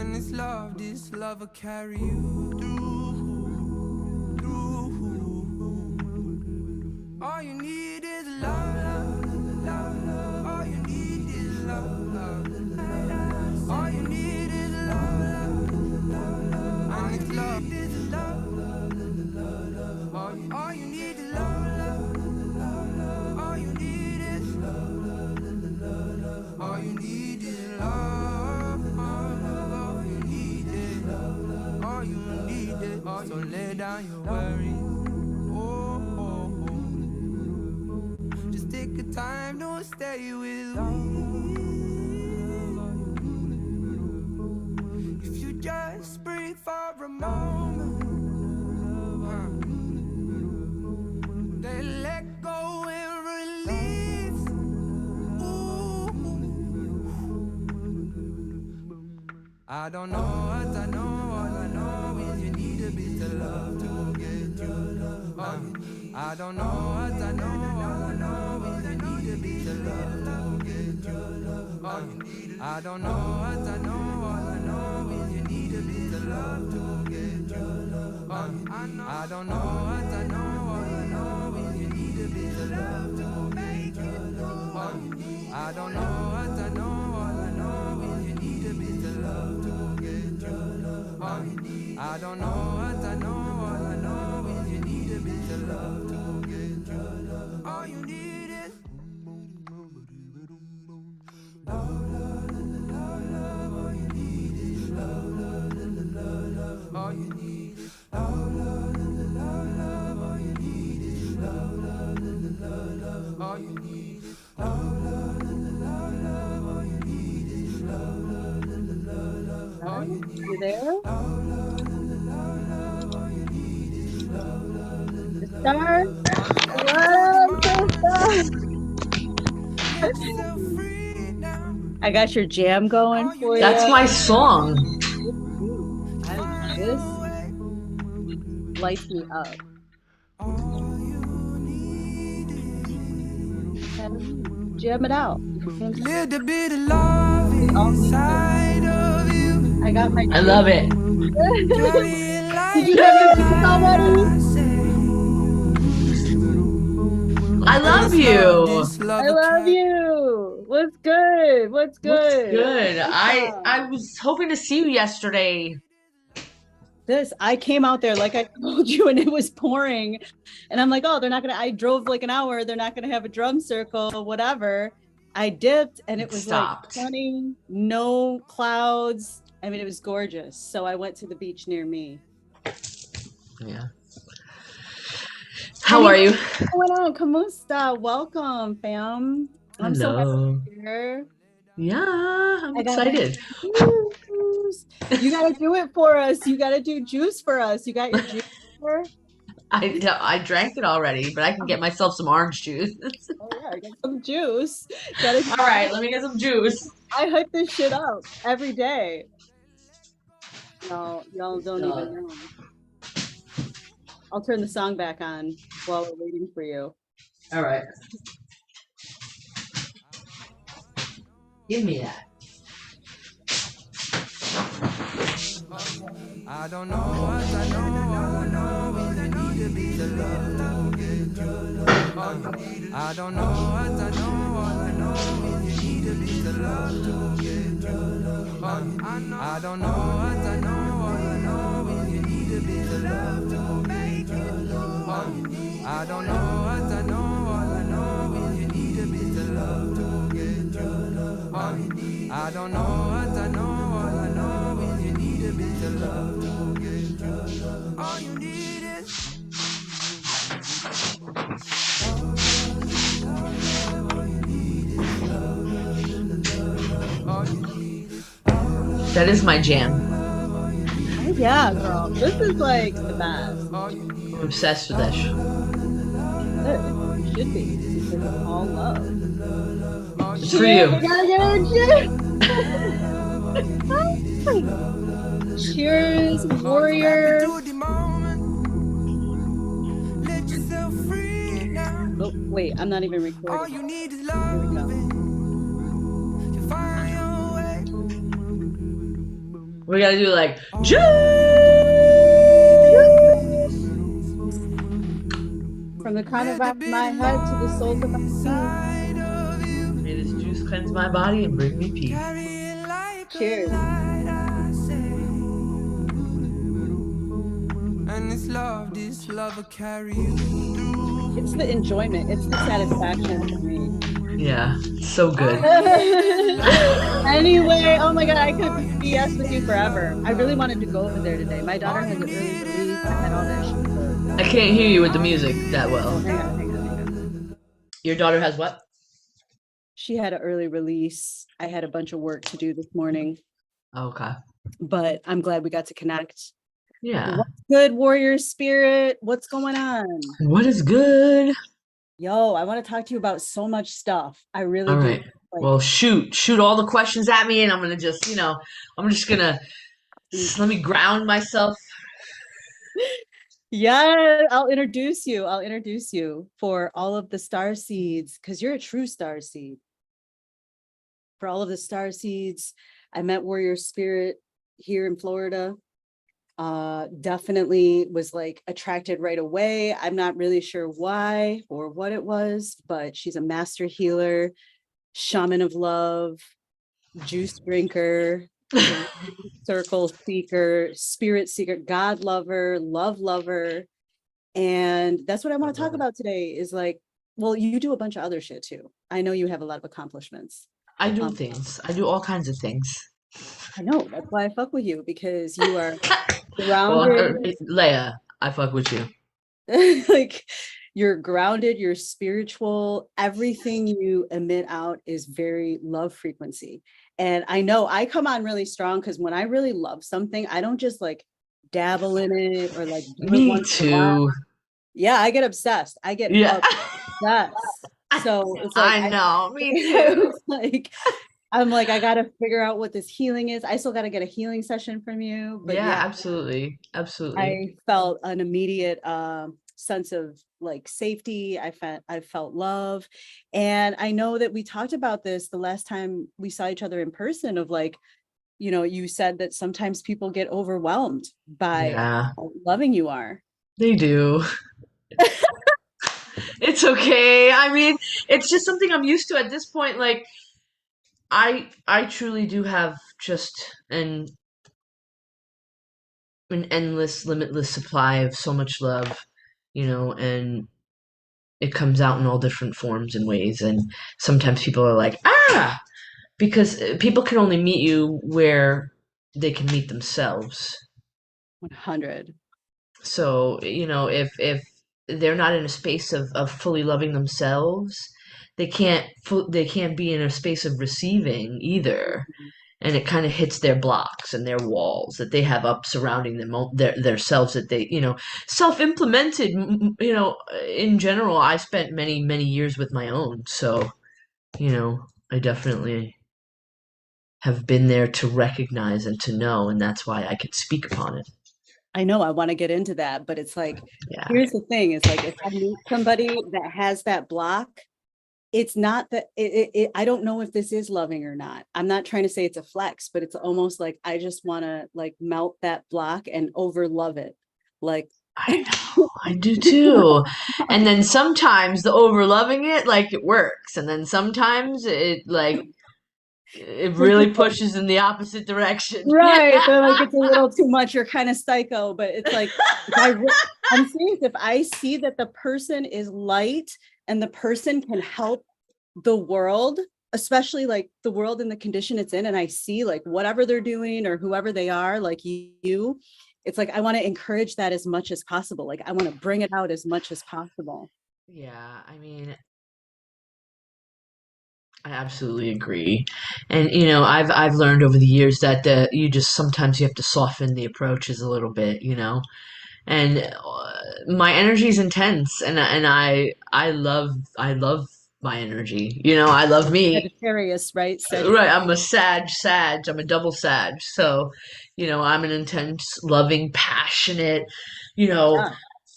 And this love will carry you through. All you need is love, love, love, love. All you need is love, love. All you need is love, love, love, love. And this love is love, love, love, love. All you need is love, love, love, love. All you need is love, love, love, love. All you need is love, all you need is love, love. All you need is. So lay down your worries. Just take the time, don't stay with me. If you just breathe for a moment, then let go and release. Ooh. I don't know what I know, all I know is you need a bit of love to get your love. I don't know what I know, all I know is you need a bit of love to get your love. I don't know what I know, all I know is you need a bit of love to get your love. I don't know what I know, all I know is you need a bit of love to make it love. I don't know what I know, all I know is you need a bit of love to get your love. I don't know what I know, all I know is you need a bit of love to get your love. All you need is love, love, love, love. All you need is love, love, love, love. All you need is love, love, love, love. All you need is love, love, love, love. All you need is love, love, love, love. All you need is love, love, love, love. All you need You there? love, love, love. All you need is love, love, Star? let yourself free now. I got your jam going for you. That's my song. This lights me up. All you need Jam it out. is little bit of love inside of you. I got my. I love it. Did you have your piece already? I love you. I love you. What's good? What's good? Good. I was hoping to see you yesterday. I came out there like I told you, and it was pouring, and I'm like, oh, they're not gonna. I drove like an hour. They're not gonna have a drum circle, whatever. I dipped, and it was stopped. Like sunny, no clouds. I mean, it was gorgeous. So I went to the beach near me. Yeah. How are you? What's going on? Kamusta? Welcome, fam. I'm so happy to be here. Yeah, I'm excited. You gotta do it for us. You gotta do juice for us. You got your juice here? I drank it already, but I can get myself some orange juice. Oh yeah, get some juice. All right, let me get some juice. I hype this shit up every day. Y'all don't even know. I'll turn the song back on while we're waiting for you. All right. Give me that. I don't know what I know, all I know is you need a bit of love to get your love. I don't know what I know, all I know is you need a bit of love to get your love. I don't know what I know, all I know is you need a bit of love to make it love. I don't know what I know, all I know is you need a bit of love to get your love. I don't know what I know, all I know is you need a bit of love to get your love. All you need is That is my jam. Oh yeah, girl. This is like the best. I'm obsessed with that shit. It should be. Because it's all love. It's for you. We gotta get our cheers. Cheers, warrior. Oh, wait, I'm not even recording. all you need is love. We gotta do like From the crown of my head to the soles of my feet. may this juice cleanse my body and bring me peace. Cheers. And this love will carry you through. It's the enjoyment. It's the satisfaction for me. Yeah, so good. Anyway, oh my God, I could BS with you forever. I really wanted to go over there today. My daughter has an early release. I had all that shit. I can't hear you with the music that well. Hang on. Your daughter has what? She had an early release. I had a bunch of work to do this morning, Okay. but I'm glad we got to connect. Yeah. What's good, warrior spirit? What's going on? What is good? Yo, I want to talk to you about so much stuff. I really All do. right. Like, Well, shoot all the questions at me, and I'm gonna just, I'm just gonna let me ground myself. yeah, I'll introduce you. I'll introduce you for all of the star seeds, because you're a true star seed. For all of the star seeds, I met Warrior Spirit here in Florida. Definitely was like attracted right away. I'm not really sure why or what it was, but she's a master healer, shaman of love, juice drinker, circle seeker, spirit seeker, God lover, love lover. And that's what I want to talk about today is like, well, you do a bunch of other shit too. I know you have a lot of accomplishments. I do things. I do all kinds of things. I know, that's why I fuck with you, because you are Well, grounded. Leia, I fuck with you. Like you're grounded, you're spiritual, everything you emit out is very love frequency. And I know I come on really strong because when I really love something, I don't just like dabble in it or like do it Me once in a while. too. Yeah, I get obsessed. I get Yeah. obsessed. So it's like I know. Me too. like I'm like, I gotta figure out what this healing is. I still gotta get a healing session from you. But Yeah, yeah, absolutely. Absolutely. I felt an immediate sense of like safety. I felt love. And I know that we talked about this the last time we saw each other in person of like, you know, you said that sometimes people get overwhelmed by Yeah, how loving you are. they do. It's okay. I mean, it's just something I'm used to at this point. Like, I truly do have just an endless, limitless supply of so much love, and it comes out in all different forms and ways. And sometimes people are like, because people can only meet you where they can meet themselves. 100. So, if they're not in a space of fully loving themselves, they can't be in a space of receiving either. And it kind of hits their blocks and their walls that they have up surrounding them, their selves that they, self-implemented. In general, I spent many, many years with my own, so, I definitely have been there to recognize and to know, and that's why I could speak upon it. I know I want to get into that, but it's like, Yeah. here's the thing, is like if I meet somebody that has that block, it's not that I don't know if this is loving or not. I'm not trying to say it's a flex, but it's almost like I just want to like melt that block and over love it. Like I know, I do too. And then sometimes the over loving it, like it works. And then sometimes it really pushes in the opposite direction. right. They're like, it's a little too much. You're kind of psycho, but it's like, I'm serious. If I see that the person is light and the person can help the world, especially like the world in the condition it's in, and I see like whatever they're doing or whoever they are, like you, it's like, I want to encourage that as much as possible. Like I want to bring it out as much as possible. Yeah, I mean, I absolutely agree. And I've learned over the years that you just sometimes you have to soften the approaches a little bit, And my energy is intense, and I love my energy. I love me. Sagittarius, right? Right, I'm a Sag. I'm a double Sag. So, I'm an intense, loving, passionate, you know,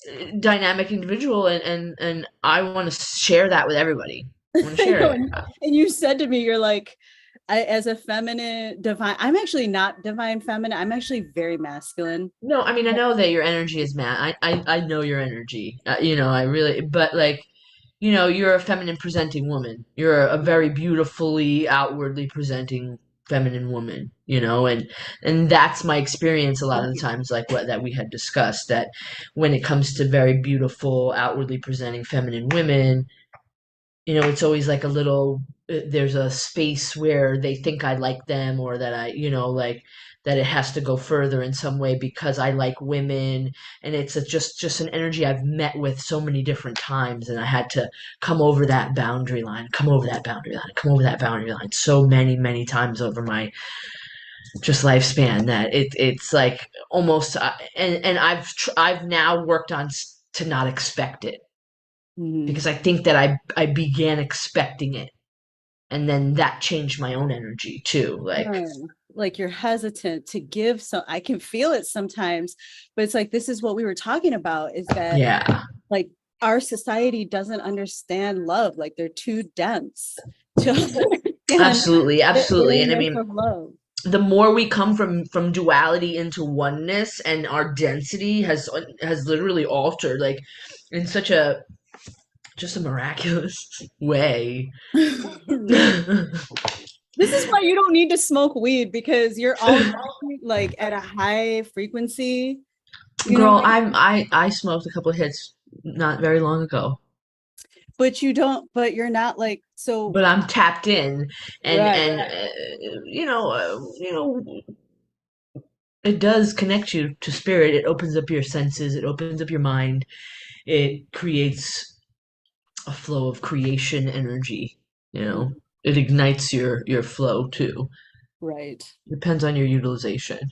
Yeah. dynamic individual, and I want to share that with everybody. I want to I share know. it. And you said to me, you're like, as a feminine divine, I'm actually not divine feminine. I'm actually very masculine. No, I mean, I know that your energy is man. I know your energy. You know, I really, but like, you know, you're a feminine presenting woman. You're a very beautifully outwardly presenting feminine woman, you know, and that's my experience a lot of Thank the you. times, like what that we had discussed, that when it comes to very beautiful, outwardly presenting feminine women, you know, it's always like a little, there's a space where they think I like them, or that I, you know, like that it has to go further in some way because I like women. And it's just an energy I've met with so many different times. And I had to come over that boundary line, come over that boundary line, come over that boundary line so many, many times over my just lifespan that it's like almost, and I've now worked on to not expect it, Mhm. because I think that I began expecting it, and then that changed my own energy too. Like, Like you're hesitant to give, so I can feel it sometimes, but it's like this is what we were talking about, is that yeah, like our society doesn't understand love. Like they're too dense to understand absolutely, the absolutely. And I illness mean, of love. the more we come from duality into oneness, and our density has literally altered, like in such a just a miraculous way. Really. This is why you don't need to smoke weed, because you're already like at a high frequency. You know what Girl, I mean? I smoked a couple of hits not very long ago, But you don't, but you're not like, so but I'm tapped in, right. and you know, it does connect you to spirit. It opens up your senses. It opens up your mind. It creates a flow of creation energy. You know, Mhm. it ignites your flow too. Right. Depends on your utilization.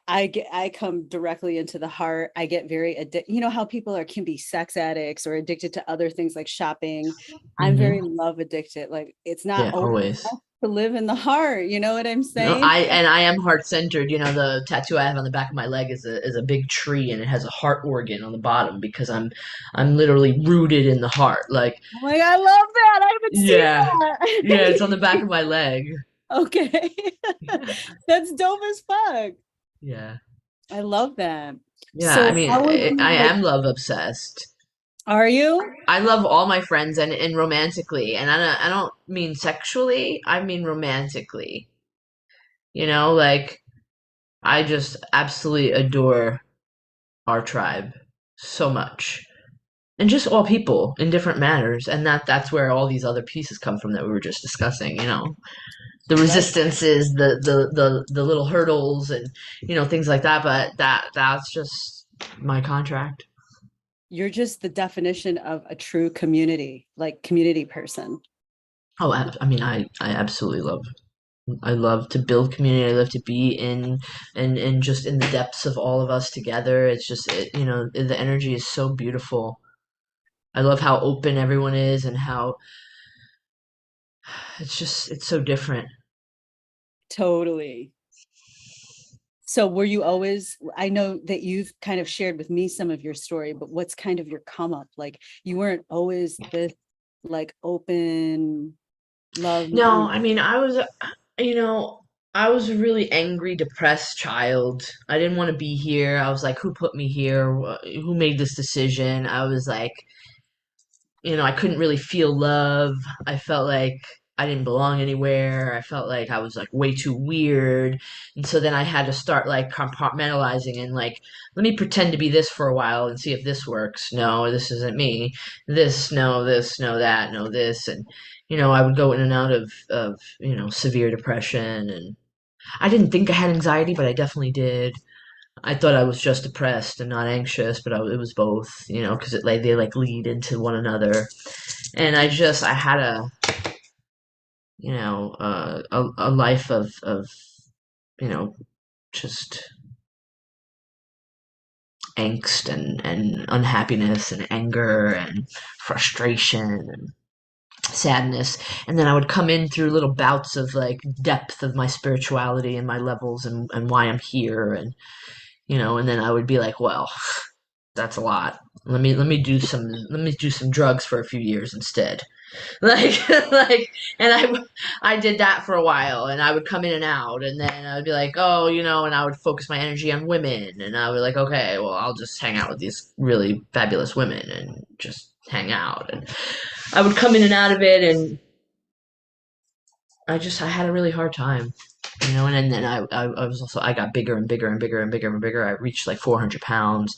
I come directly into the heart. I get very addicted. You know how people are can be sex addicts or addicted to other things like shopping. I'm very Hmm. love addicted. Like it's not Yeah, always always. to live in the heart. You know what I'm No, saying? I am heart centered. You know, the tattoo I have on the back of my leg is a big tree, and it has a heart organ on the bottom, because I'm literally rooted in the heart. Like, Oh my God, I love that. I haven't seen yeah, yeah, it's on the back that. of my leg. Okay. That's dope as fuck. Yeah. I love that. Yeah, I So mean, how would you I like, am love obsessed. are you? I love all my friends, and romantically, and I don't mean sexually, I mean romantically. You know, like I just absolutely adore our tribe so much. And just all people in different manners, and that's where all these other pieces come from that we were just discussing, you know. The Right. resistances, the little hurdles, and things like that, but that's just my contract. You're just the definition of a true community, like community person. Oh, I mean, I absolutely love. I love to build community. I love to be in and just in the depths of all of us together. It's just the energy is so beautiful. I love how open everyone is, and how it's so different. Totally. So were you always, I know that you've kind of shared with me some of your story, but what's kind of your come up? Like you weren't always this like open love. No, I mean, you know, I was a really angry, depressed child. I didn't want to be here. I was like, who put me here? Who made this decision? I was like, I couldn't really feel love. I felt like I didn't belong anywhere. I felt like I was like way too weird. And so then I had to start like compartmentalizing, and like, let me pretend to be this for a while and see if this works. No, this isn't me. This, no, that, no, this. And, I would go in and out of, severe depression. And I didn't think I had anxiety, but I definitely did. I thought I was just depressed and not anxious, but it was both, because they like lead into one another. And I had a life of you know just angst and unhappiness and anger and frustration and sadness. And then I would come in through little bouts of like depth of my spirituality and my levels, and why I'm here, and and then I would be like, well, that's a lot. let me do some drugs for a few years instead. And I did that for a while, and I would come in and out, and then I would be like, oh, and I would focus my energy on women, and I would like, okay, well, I'll just hang out with these really fabulous women and just hang out, and I would come in and out of it, and I had a really hard time, and then I got bigger and bigger and bigger and bigger and bigger. I reached like 400 pounds.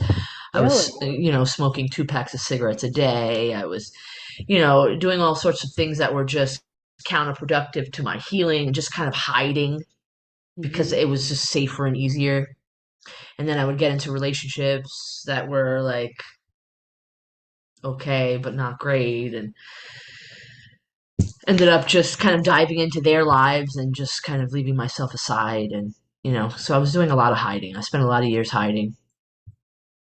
I Really? was, smoking 2 packs of cigarettes a day. I was, doing all sorts of things that were just counterproductive to my healing and just kind of hiding because Mhm. it was just safer and easier. And then I would get into relationships that were like okay, but not great, and ended up just kind of diving into their lives and just kind of leaving myself aside. And, so I was doing a lot of hiding. I spent a lot of years hiding.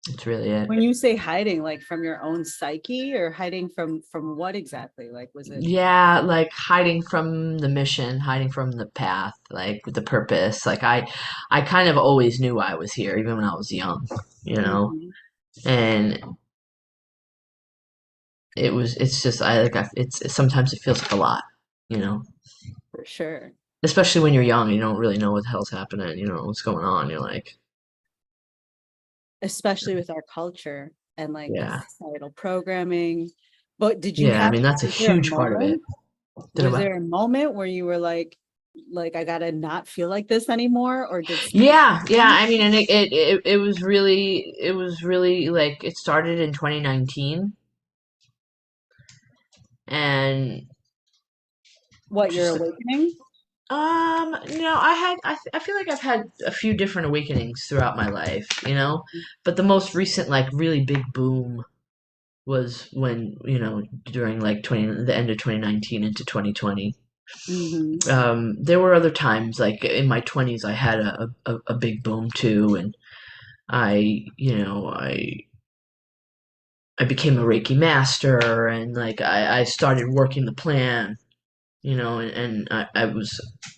That's really it. When you say hiding, like from your own psyche, or hiding from what exactly? Like, was it? Yeah, like hiding from the mission, hiding from the path, like the purpose. Like I kind of always knew I was here, even when I was young, you know. Mhm. And it's just it's sometimes it feels like a lot, you know. For sure. Especially when you're young, you don't really know what the hell's happening, you know, what's going on. You're like, Especially with our culture and like the yeah, societal programming. But did you yeah. I have, mean, that's a was there a huge part of it. moment? Did Was I- there a moment where you were like I gotta not feel like this anymore, or did something Yeah, yeah. happen? I mean, and it was really like it started in 2019, and What, your just awakening? I feel like I've had a few different awakenings throughout my life, but the most recent like really big boom was when, during like the end of 2019 into 2020. Mm-hmm. There were other times like in my 20s I had a big boom too, and I became a Reiki master, and like I started working the plan, and I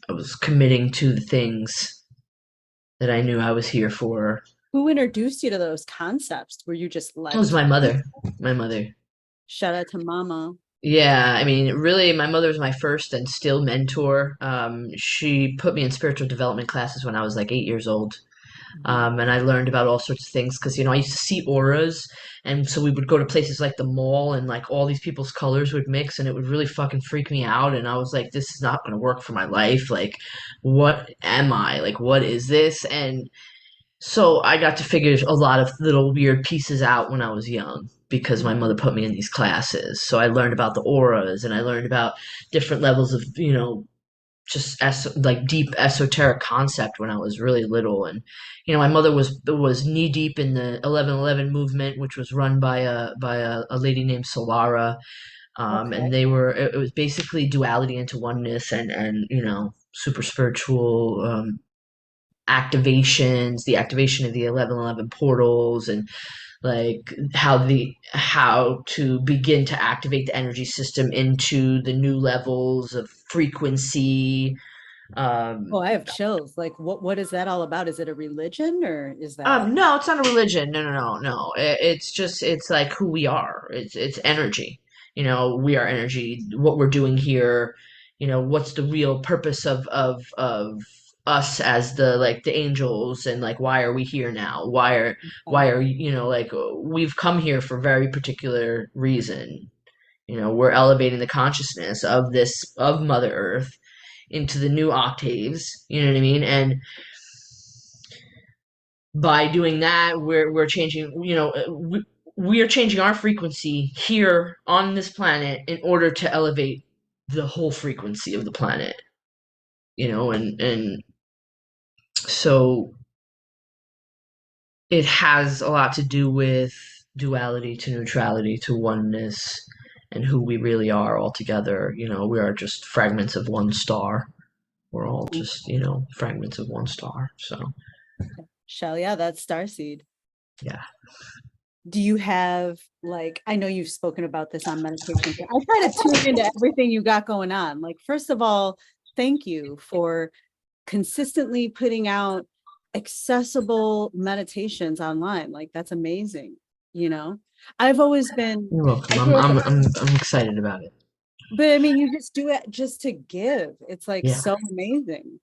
was committing to the things that I knew I was here for. Who introduced you to those concepts? Were you just It led was to my them? mother. My mother. Shout out to mama. Yeah, I mean, really, my mother was my first and still mentor. She put me in spiritual development classes when I was like 8 years old. Mhm. And I learned about all sorts of things because, I used to see auras. And so we would go to places like the mall, and like all these people's colors would mix, and it would really fucking freak me out. And I was like, this is not going to work for my life. Like, what am I? Like, what is this? And so I got to figure a lot of little weird pieces out when I was young because my mother Mhm. put me in these classes. So I learned about the auras, and I learned about different levels of, just like deep esoteric concept when I was really little. And my mother was knee deep in the 1111 movement, which was run by a lady named Solara. And Okay. it was basically duality into oneness, and super spiritual activations, the activation of the 1111 portals, and like how to begin to activate the energy system into the new levels of frequency. Oh, um I have chills. Like, what is that all about? Is it a religion, or is that? no, it's not a religion. No, no, no, no. It's just it's like who we are. It's energy. We are energy. What we're doing here. What's the real purpose of us as the angels, and like why are we here now? Why are like we've come here for a very particular reason. We're elevating the consciousness of Mother Earth into the new octaves. You know what I mean? And by doing that, we're changing. We are changing our frequency here on this planet in order to elevate the whole frequency of the planet. And so it has a lot to do with duality to neutrality to oneness, and who we really are all together. We are just fragments of one star. We're all just, fragments of one star. So, Shell, yeah, that's starseed. yeah. Do you have, like, I know you've spoken about this on meditation, but I try to tune into everything you got going on. Like, first of all, thank you for consistently putting out accessible meditations online. Like, that's amazing, you know? I've always been, You're welcome. I grew up, I'm excited about it. but I mean, you just do it just to give. It's like Yeah. so amazing.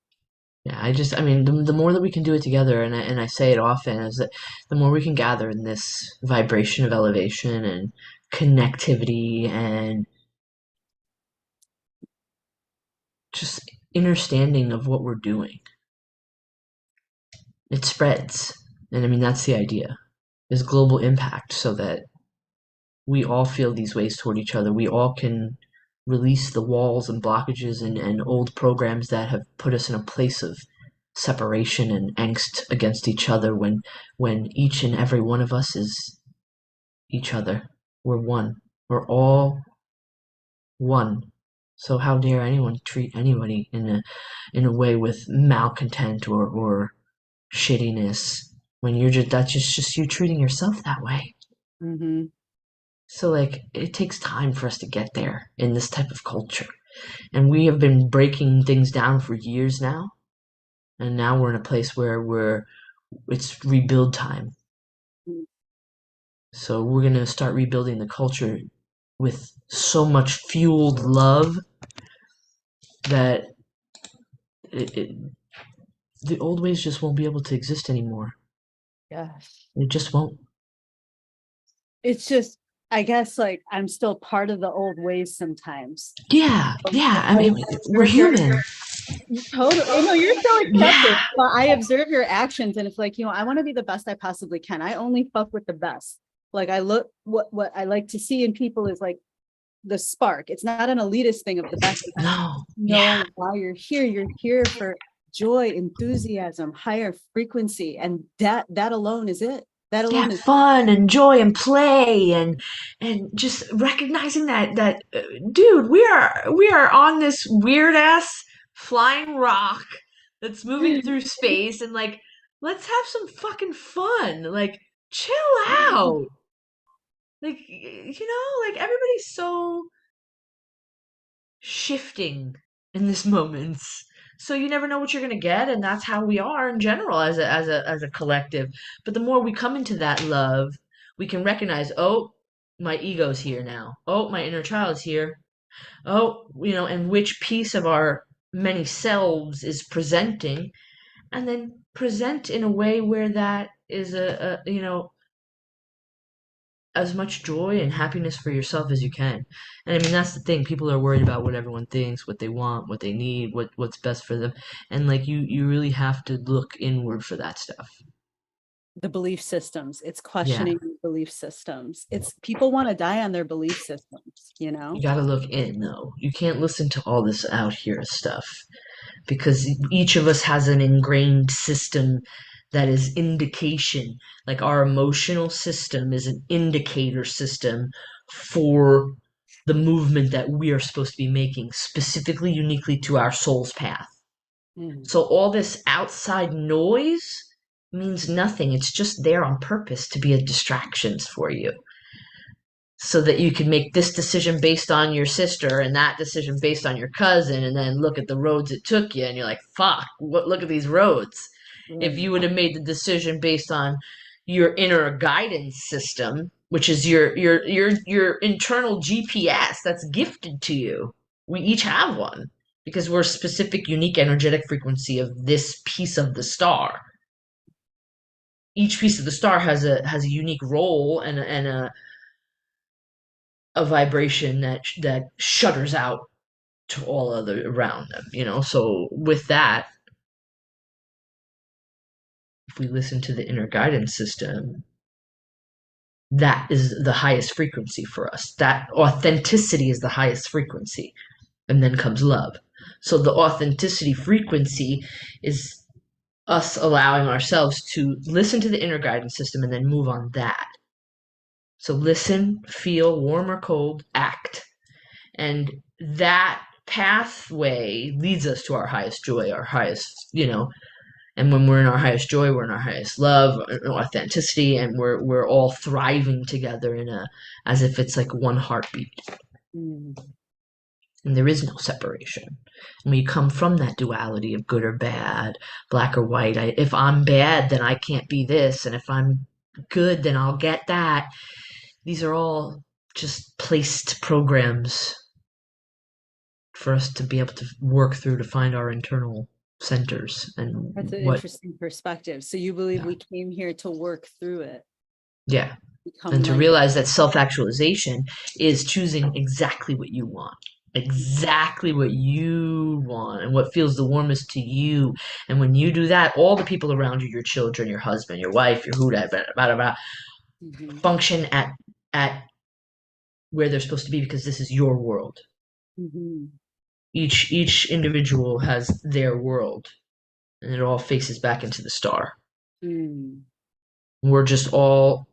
Yeah, I mean, the more that we can do it together, and I say it often, is that the more we can gather in this vibration of elevation and connectivity and just understanding of what we're doing, it spreads. And I mean, that's the idea, is global impact so that we all feel these ways toward each other. We all can release the walls and blockages and old programs that have put us in a place of separation and angst against each other when each and every one of us is each other. We're one. We're all one. So how dare anyone treat anybody in a way with malcontent or shittiness when you're just that's just you treating yourself that way. Hmm. So like it takes time for us to get there in this type of culture. And we have been breaking things down for years now. And now we're in a place where it's rebuild time. So we're gonna start rebuilding the culture with so much fueled love that it the old ways just won't be able to exist anymore. Yes. It just won't. It's just, I guess, like I'm still part of the old ways sometimes. Yeah, yeah. I I mean, we're observe human. totally, you're still accepted, Yeah, but I observe your actions, and it's like, I want to be the best I possibly can. I only fuck with the best. Like I look, what I like to see in people is like the spark. It's not an elitist thing of the best. It's like, no, yeah, know why you're here. You're here for joy, enthusiasm, higher frequency, and that alone is it. That yeah. alone is Fun and joy and play and just recognizing that dude, we are on this weird ass flying rock that's moving through space and like let's have some fucking fun. Like chill out. Like like everybody's so shifting in this moments. So you never know what you're gonna get, and that's how we are in general as a collective. But the more we come into that love, we can recognize, oh, my ego's here now. Oh, my inner child's here. Oh, and which piece of our many selves is presenting, and then present in a way where that is as much joy and happiness for yourself as you can. And I mean that's the thing. People are worried about what everyone thinks, what they want, what they need, what's best for them. And like you really have to look inward for that stuff. the belief systems. It's Yeah. questioning belief systems. It's people want to die on their belief systems. You gotta look in though. You can't listen to all this out here stuff because each of us has an ingrained system that is indication. Like our emotional system is an indicator system for the movement that we are supposed to be making, specifically uniquely to our soul's path. Mm. So all this outside noise means nothing. It's just there on purpose to be a distraction for you so that you can make this decision based on your sister and that decision based on your cousin and then look at the roads it took you and you're like fuck look at these roads. If Right. you would have made the decision based on your inner guidance system, which is your internal GPS that's gifted to you, we each have one because we're a specific unique energetic frequency of this piece of the star. Each piece of the star has a unique role and a vibration that shutters out to all other around them. So with that, if we listen to the inner guidance system, that is the highest frequency for us. That authenticity is the highest frequency, and then comes love. So the authenticity frequency is us allowing ourselves to listen to the inner guidance system and then move on that. So listen, feel, warm or cold, act. And that pathway leads us to our highest joy, our highest. And when we're in our highest joy, we're in our highest love, authenticity, and we're all thriving together as if it's like one heartbeat. Mm. And there is no separation. And we come from that duality of good or bad, black or white. If I'm bad, then I can't be this, and if I'm good, then I'll get that. these are all just placed programs for us to be able to work through to find our internal centers and That's an what, interesting perspective. So you believe yeah, we came here to work through it, yeah. become And to like, realize that self-actualization is choosing exactly what you want, exactly what you want and what feels the warmest to you. And when you do that, all the people around you, your children, your husband, your wife, your who, blah, blah, blah, blah, mhm, function at where they're supposed to be because this is your world. mhm, Each individual has their world, and it all faces back into the star. mm, We're just all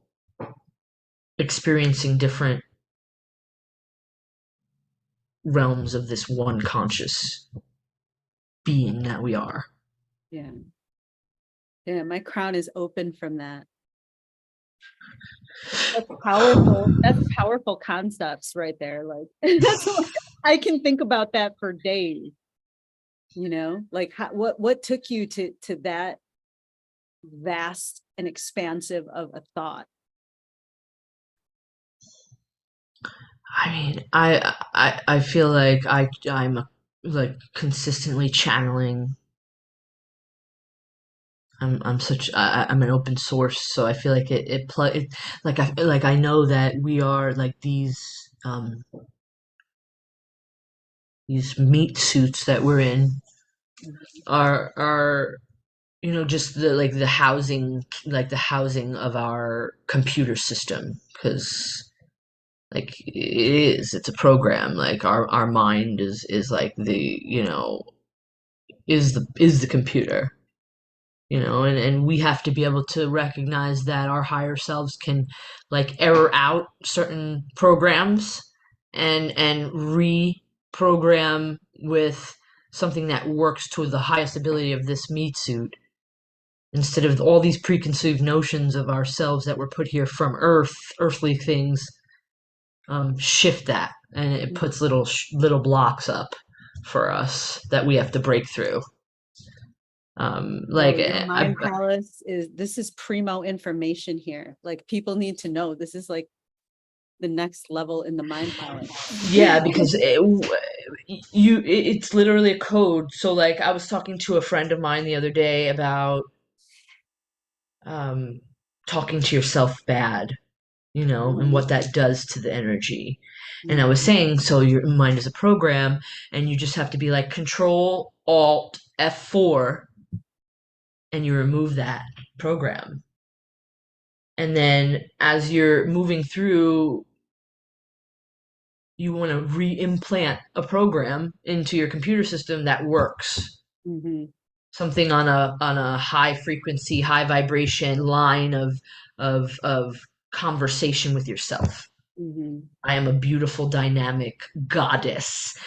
experiencing different realms of this one conscious being that we are. yeah. Yeah, my crown is open from that. That's powerful. That's powerful concepts right there. Like that's what, I can think about that for days, like what took you to that vast and expansive of a thought? I mean, I feel like I'm like consistently channeling. I'm an open source, so I feel like I know that we are like these meat suits that we're in are just the housing of our computer system, because like it's a program. Like our mind is like the computer, and we have to be able to recognize that our higher selves can like error out certain programs and reprogram with something that works to the highest ability of this meat suit, instead of all these preconceived notions of ourselves that were put here from earthly things. Shift that, and it puts little blocks up for us that we have to break through. No, your mind palace this is primo information here. Like people need to know this is like the next level in the mind palace. yeah, because it's literally a code. So like I was talking to a friend of mine the other day about um, talking to yourself bad, and what that does to the energy. And I was Mhm, saying, so your mind is a program, and you just have to be like Control Alt F4, and you remove that program. And then as you're moving through, you want to re-implant a program into your computer system that works. mhm, Something on a high frequency, high vibration line of conversation with yourself. mhm. I am a beautiful, dynamic goddess,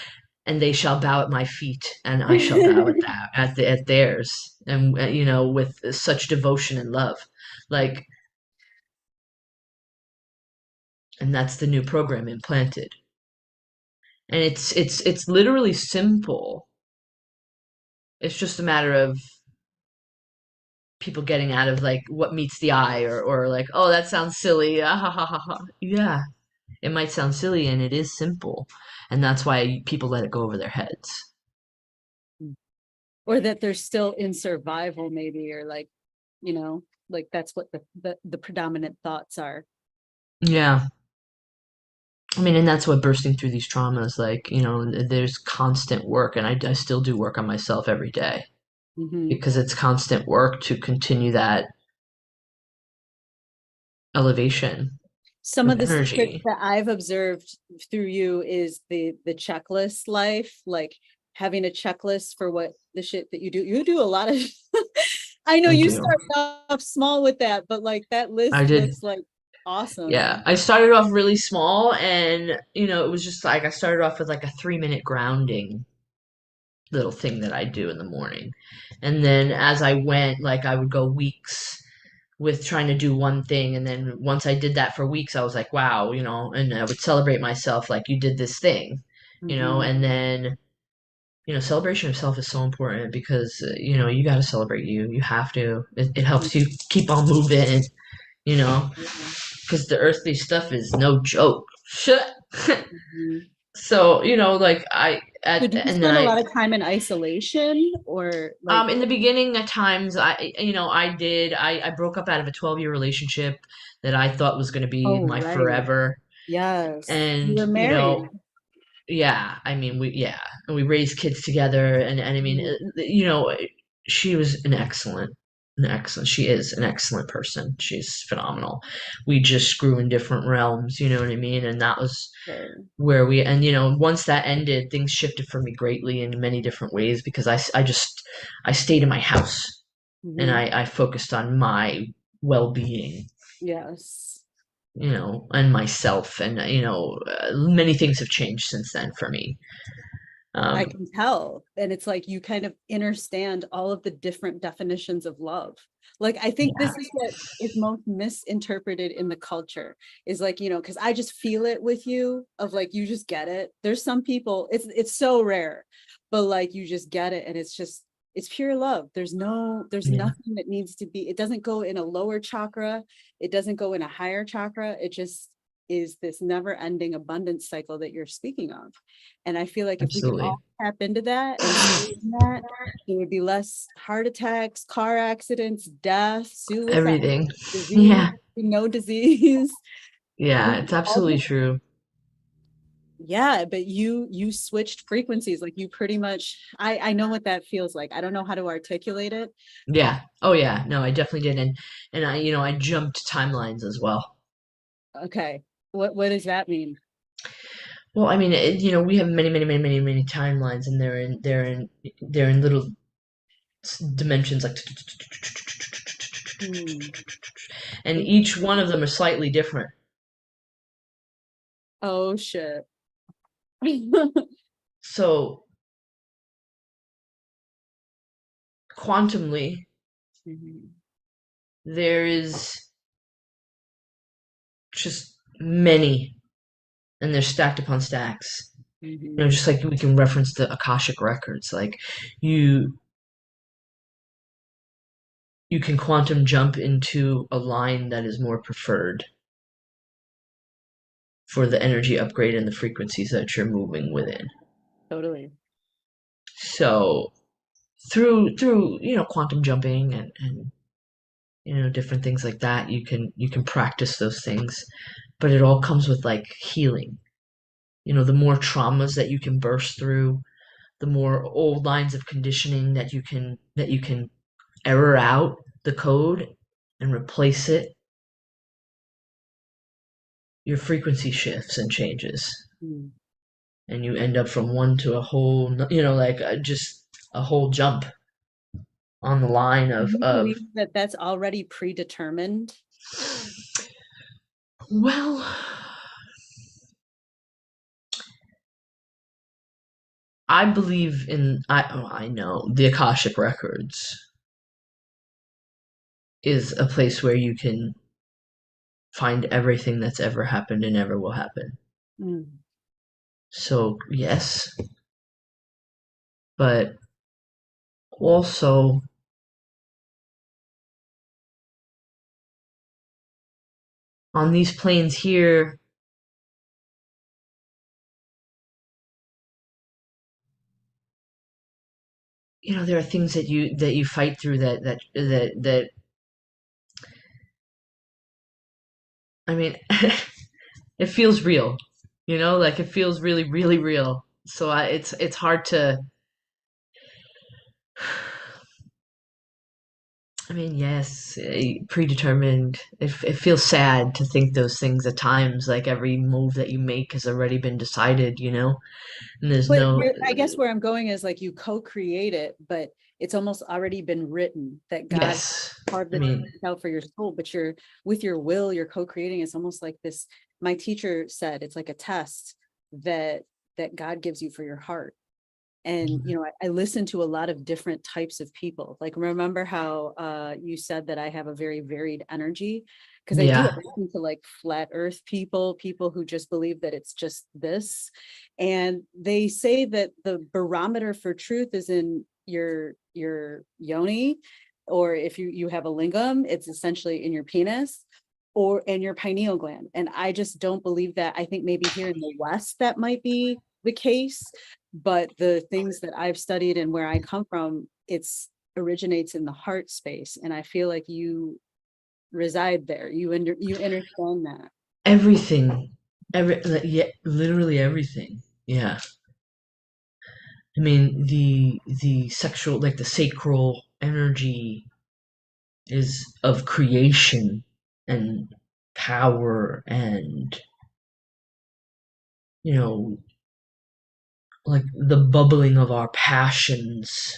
and they shall bow at my feet, and I shall bow at that at theirs, and with such devotion and love, like, and that's the new program implanted, and it's literally simple. It's just a matter of people getting out of like what meets the eye, or like, oh, that sounds silly. Ah, ha, ha, ha, ha. Yeah, it might sound silly, and it is simple, and that's why people let it go over their heads. Or that they're still in survival maybe, or like, like that's what the predominant thoughts are. Yeah. I mean, and that's what bursting through these traumas, like, there's constant work, and I still do work on myself every day, Mhm. because it's constant work to continue that elevation Some of of the secrets energy. that I've observed through you is the checklist life, like having a checklist for what the shit that you do. You do a lot of I know I you do. started off small with that, but like that I list did. looks like Yeah. awesome. I started off really small, and, it was just like I started off with like a 3-minute grounding little thing that I do in the morning. And then as I went, like I would go weeks with trying to do one thing, and then once I did that for weeks, I was like, wow, and I would celebrate myself like, you did this thing, Mhm. and then celebration of self is so important, because you got to celebrate you. You have to. It helps you keep on moving, you know. Yeah. because the earthly stuff is no joke. Shit. Mhm. So, you know, like I So at do you and then spend a lot of time in isolation or like, in the beginning at times I broke up out of a 12-year relationship that I thought was going to be oh, my right. forever. Yes. You And, were you married. know, yeah, I mean, and we raised kids together, and I mean, Mhm. you know, she was she is an excellent person. She's phenomenal. We just grew in different realms, you know what I mean? And that was Sure. where and you know, once that ended, things shifted for me greatly in many different ways because I stayed in my house and Mhm. I focused on my well-being, Yes. you know, and myself, and you know, many things have changed since then for me. I Um, can tell. And it's like you kind of understand all of the different definitions of love. Like, I think yeah, this is what is most misinterpreted in the culture is like, because I just feel it with you of like, you just get it. There's some people, it's so rare, but like you just get it. And it's pure love. There's yeah, nothing that needs to be, it doesn't go in a lower chakra. It doesn't go in a higher chakra. It just is this never ending abundance cycle that you're speaking of. And I feel like if we could absolutely. all tap into that and stay in that, there would be less heart attacks, car accidents, death, suicide, Everything. disease, Yeah, no disease. yeah, We it's all absolutely just, true. yeah, but you switched frequencies. Like you pretty much, I know what that feels like. I don't know how to articulate it. Yeah. Oh yeah. No, I definitely did, and I, you know, I jumped timelines as well. Okay. What does that mean? Well, I mean, you know, we have many, many, many, many, many timelines, and they're in little dimensions, like, Hmm. and each one of them are slightly different. Oh shit. So quantumly, Mhm. there is just many, and they're stacked upon stacks. You know, Mhm. just like we can reference the Akashic records, like you you can quantum jump into a line that is more preferred for the energy upgrade and the frequencies that you're moving within. Totally. So through you know, quantum jumping and you know, different things like that, you can practice those things, but it all comes with like healing. You know, the more traumas that you can burst through, the more old lines of conditioning that you can error out the code and replace it, your frequency shifts and changes, Hmm. and you end up from one to a whole, you know, like just a whole jump on the line Do of you of believe that that's already predetermined? well, I believe in I know the Akashic records is a place where you can find everything that's ever happened and ever will happen. Mm. So yes, but also, on these planes here, you know, there are things that you fight through that I mean, it feels real. You know, like it feels really, really real. So it's hard to. I mean, yes, predetermined. It feels sad to think those things at times. Like every move that you make has already been decided. You know, and there's But no. I guess where I'm going is like you co-create it, but it's almost already been written that God Yes, carved I it mean, out for your soul, but you're with your will, you're co-creating. It's almost like this. My teacher said it's like a test that God gives you for your heart. And I listen to a lot of different types of people. Like, remember how you said that I have a very varied energy, because I do. I yeah, listen to like flat earth people who just believe that it's just this, and they say that the barometer for truth is in your yoni, or if you have a lingam, it's essentially in your penis. or and your pineal gland. And I just don't believe that. I think maybe here in the West that might be the case, but the things that I've studied and where I come from, it's originates in the heart space. And I feel like you reside there. You understand that. Everything, yeah, literally everything. Yeah. I mean, the sexual, like the sacral energy is of creation and power and, you know, like the bubbling of our passions,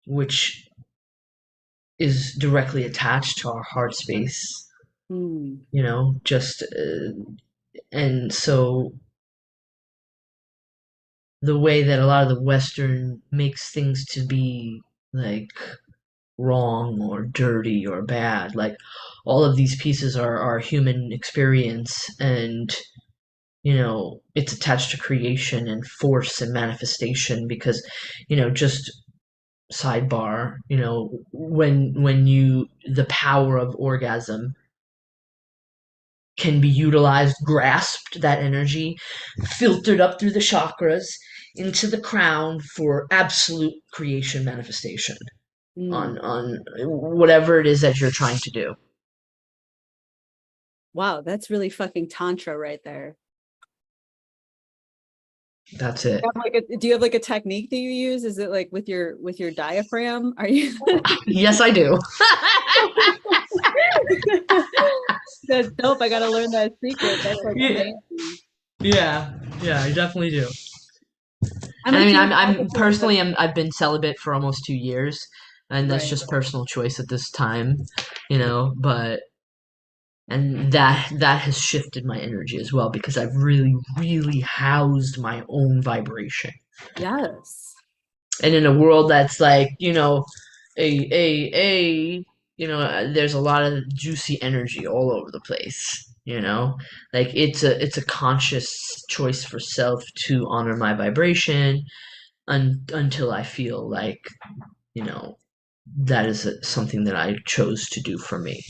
which is directly attached to our heart space, Hmm. just, and so the way that a lot of the Western makes things to be like wrong or dirty or bad, like all of these pieces are human experience, and it's attached to creation and force and manifestation because just sidebar, when you the power of orgasm can be utilized, grasped, that energy filtered up through the chakras into the crown for absolute creation manifestation Hmm. on whatever it is that you're trying to do. Wow, that's really fucking tantra right there. That's it. Do you have like a technique that you use? Is it like with your diaphragm? Are you Yes, I do. That's dope. I gotta learn that secret. That's like Yeah, amazing. yeah, yeah, I definitely do. I'm And a I mean, huge I'm advocate of personally, I've been celibate for almost 2 years, and that's right. just personal choice at this time, but and that has shifted my energy as well because I've really, really housed my own vibration. Yes. And in a world that's like, a there's a lot of juicy energy all over the place. Like it's a conscious choice for self to honor my vibration until I feel like you know that is something that I chose to do for me.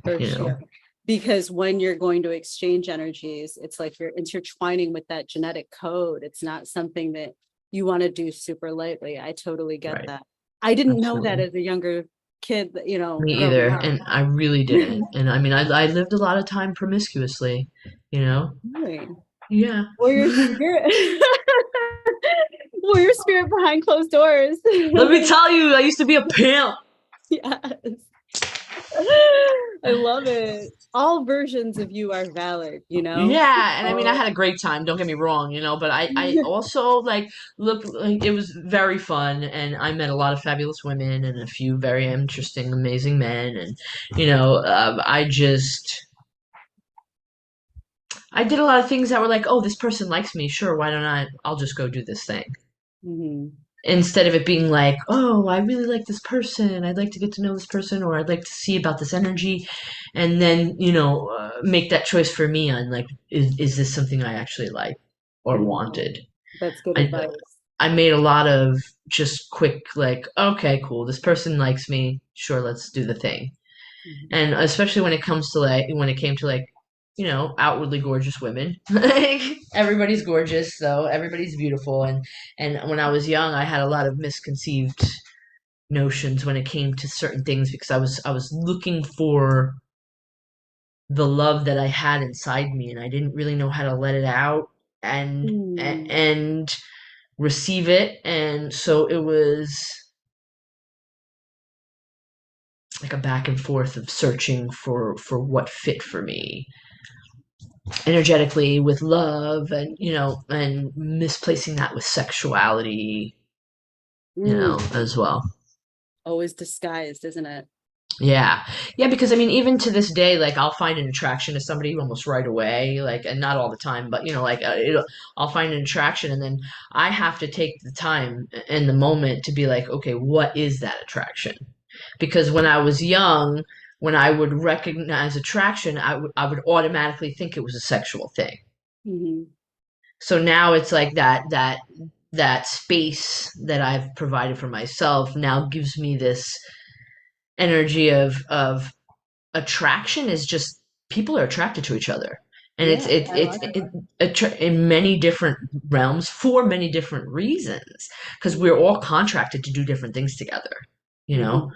For You know, sure. Because when you're going to exchange energies, it's like you're intertwining with that genetic code. It's not something that you want to do super lightly. I totally get right? that. I didn't know that Absolutely. as a younger kid, Me growing either, up. and I really didn't. And I mean, I lived a lot of time promiscuously. You know, Really? yeah. Warrior spirit. Warrior spirit behind closed doors. Let me tell you, I used to be a pimp. Yes. I love it. All versions of you are valid, you know? Yeah, and I mean, I Oh, had a great time. Don't get me wrong, but I also like look like it was very fun, and I met a lot of fabulous women and a few very interesting, amazing men, and I did a lot of things that were like, oh, this person likes me. Sure, why don't I? I'll just go do this thing. mhm. Instead of it being like, oh, I really like this person. I'd like to get to know this person, or I'd like to see about this energy, and then make that choice for me on like, is this something I actually like or Mhm. wanted? That's good I advice. I made a lot of just quick like, okay, cool. This person likes me. Sure, let's do the thing. Mhm. And especially when it came to like outwardly gorgeous women. Like everybody's gorgeous, though everybody's beautiful, and when I was young I had a lot of misconceived notions when it came to certain things because I was looking for the love that I had inside me, and I didn't really know how to let it out and Mm. and receive it, and so it was like a back and forth of searching for what fit for me energetically with love, and and misplacing that with sexuality, Mm. as well. Always disguised, isn't it? Yeah, yeah, because I mean, even to this day, like I'll find an attraction to somebody almost right away, like, and not all the time, but like I'll find an attraction, and then I have to take the time and the moment to be like, okay, what is that attraction? Because when I was young, when I would recognize attraction, I would automatically think it was a sexual thing. Mhm. So now it's like that space that I've provided for myself now gives me this energy of attraction is just people are attracted to each other, and Yeah, biological. in many different realms for many different reasons, because we're Mhm. all contracted to do different things together, you know, Mhm.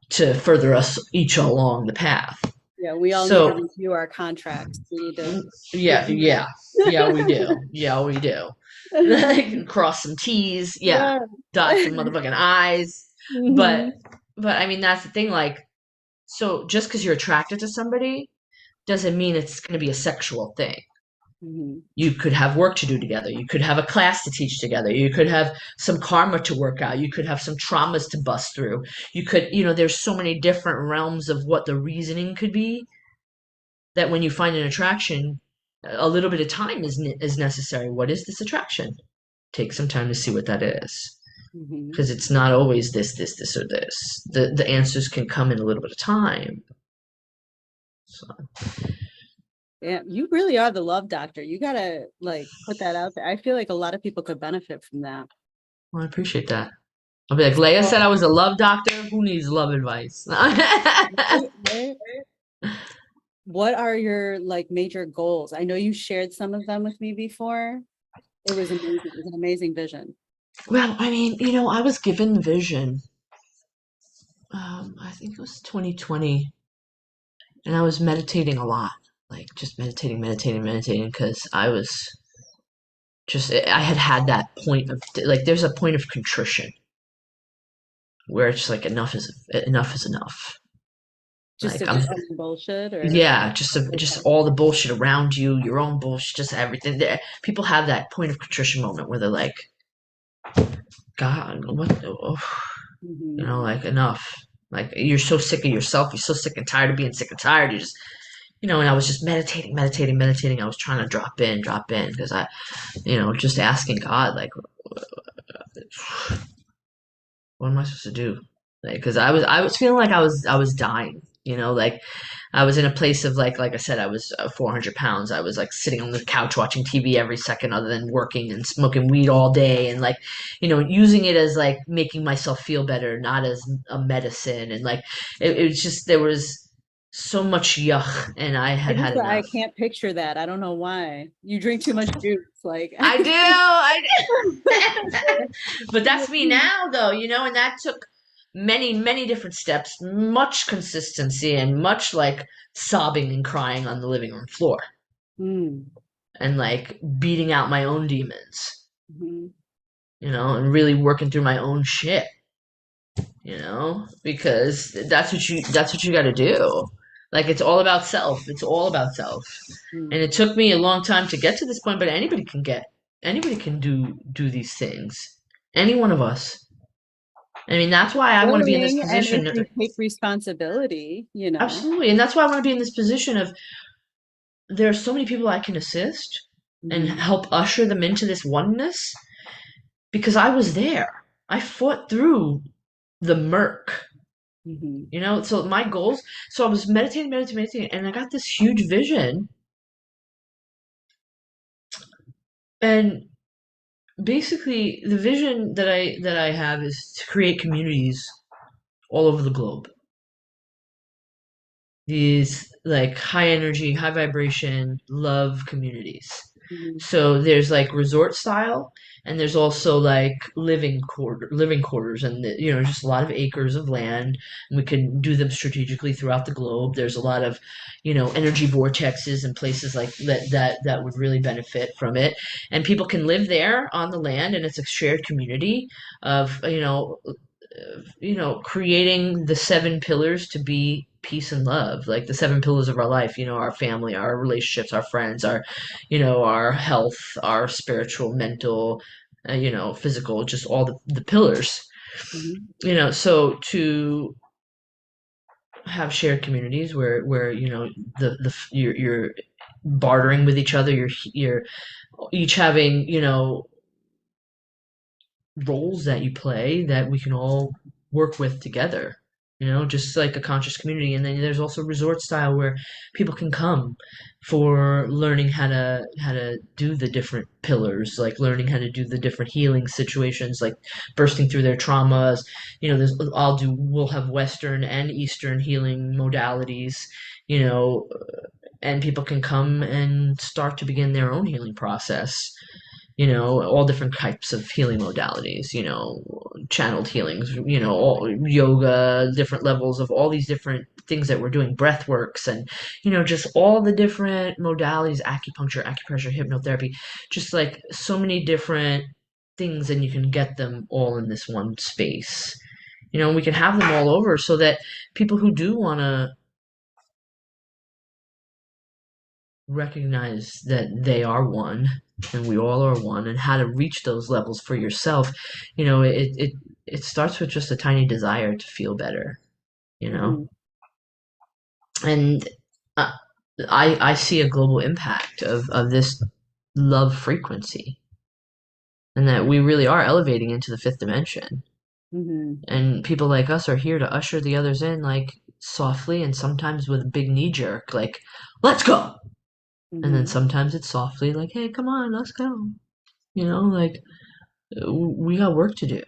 to further us each along the path. Yeah, we all need to So review our contracts. We need to yeah, review yeah, yeah, we do. Yeah, we do. them. Cross some T's, yeah, Yeah. dot some motherfucking I's. But Hmm. I mean that's the thing, like, so just because you're attracted to somebody doesn't mean it's going to be a sexual thing. Hmm. You could have work to do together. You could have a class to teach together. You could have some karma to work out. You could have some traumas to bust through. You could, there's so many different realms of what the reasoning could be that when you find an attraction, a little bit of time is necessary. What is this attraction? Take some time to see what that is. Hmm. Because it's not always this, or this. The answers can come in a little bit of time. So, Yeah, you really are the love doctor. You gotta like put that out there. I feel like a lot of people could benefit from that. well, I appreciate that. I'll be like, Leia So, said I was a love doctor. Who needs love advice? right, right. What are your like major goals? I know you shared some of them with me before. It was amazing. It was an amazing vision. Well, I mean, I was given vision. I think it was 2020, and I was meditating a lot, like just meditating, because I had that point of like, there's a point of contrition where it's like enough is enough. Just Like of I'm, your own bullshit or yeah, just all the bullshit around you, your own bullshit, just everything. People have that point of contrition moment where they're like, God, what the, oh, Mhm. like enough. Like you're so sick of yourself. You're so sick and tired of being sick and tired. You just, and I was just meditating. I was trying to drop in because just asking God, like, what am I supposed to do? Like, because I was feeling like I was dying. Like I was in a place of like I said, I was 400 pounds. I was like sitting on the couch watching TV every second, other than working and smoking weed all day, and like, using it as like making myself feel better, not as a medicine. And like, it was just there was so much yuck, and I had had I enough. can't picture that. I don't know why. You drink too much juice. Like I do, but that's me now, though, and that took many, many different steps, much consistency, and much like sobbing and crying on the living room floor, Mm. and like beating out my own demons, Mhm. and really working through my own shit, because that's what you got to do. Like it's all about self. It's all about self. And Mm. it took me a long time to get to this point, but anybody can do these things. Any one of us. I mean, that's why I want to be in this Willing, and if position. you take responsibility, Absolutely. And that's why I want to be in this position of there are so many people I can assist and Mhm. help usher them into this oneness because I was there. I fought through the murk, Mhm. So my goals, so I was meditating, and I got this huge vision. And basically the vision that I have is to create communities all over the globe. These like high energy, high vibration, love communities. Mhm. So there's like resort style, and there's also like living quarters, and just a lot of acres of land. And we can do them strategically throughout the globe. There's a lot of, energy vortexes and places like that would really benefit from it. And people can live there on the land, and it's a shared community of, creating the seven pillars to be peace and love, like the seven pillars of our life, our family, our relationships, our friends, our health, our spiritual, mental, physical, just all the pillars, Mhm. so to have shared communities where the you're bartering with each other, you're each having, roles that you play that we can all work with together. just like a conscious community. And then there's also resort style where people can come for learning how to do the different pillars, like learning how to do the different healing situations, like bursting through their traumas. We'll have Western and Eastern healing modalities, you know, and people can come and start to begin their own healing process. All different types of healing modalities, channeled healings, all yoga, different levels of all these different things that we're doing, breath works, and, just all the different modalities, acupuncture, acupressure, hypnotherapy, just like so many different things, and you can get them all in this one space. We can have them all over so that people who do want to recognize that they are one and we all are one, and how to reach those levels for yourself. It starts with just a tiny desire to feel better, you know Mhm. and uh, I see a global impact of this love frequency, and that we really are elevating into the fifth dimension, Mhm. and people like us are here to usher the others in, like softly, and sometimes with a big knee jerk, like let's go. And then Mhm. sometimes it's softly, like, hey, come on, let's go. Like, we got work to do.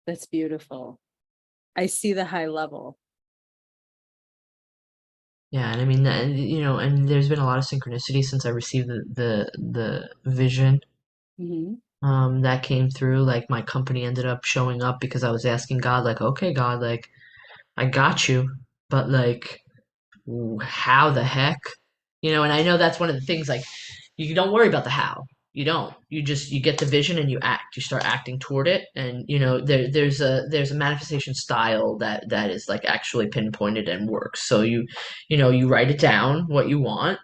That's beautiful. I see the high level. Yeah, and I mean, and there's been a lot of synchronicity since I received the vision Mhm. that came through. Like, my company ended up showing up because I was asking God, like, okay, God, like, I got you, but like, how the heck? And I know that's one of the things, like, you don't worry about the how. You don't. You get the vision and you act. You start acting toward it, and there's a manifestation style that is like actually pinpointed and works. So you write it down what you want.